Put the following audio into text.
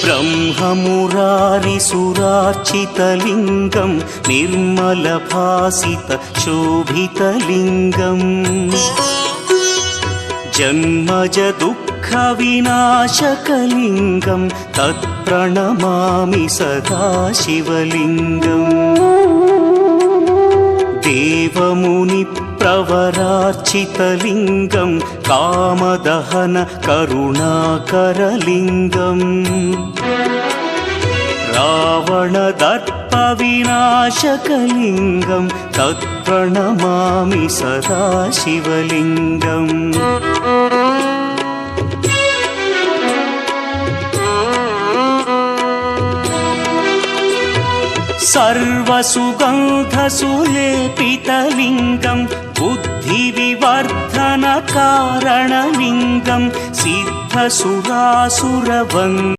ब्रह्ममुरारिसुरार्चितलिङ्गं निर्मलभासितशोभितलिङ्गम् जन्मज दुःखविनाशकलिङ्गं तत्प्रणमामि सदा शिवलिङ्गम् देवमुनिप्रवरार्चितलिङ्गं कामदहन करुणाकरलिङ्गम् रावणदर्पविनाशकलिङ्गं तत्प्रणमामि सदा शिवलिङ्गम् सर्वसुगन्धसुलेपितलिङ्गं बुद्धिविवर्धनकारणलिङ्गं सिद्धसुरासुरवन्द्यं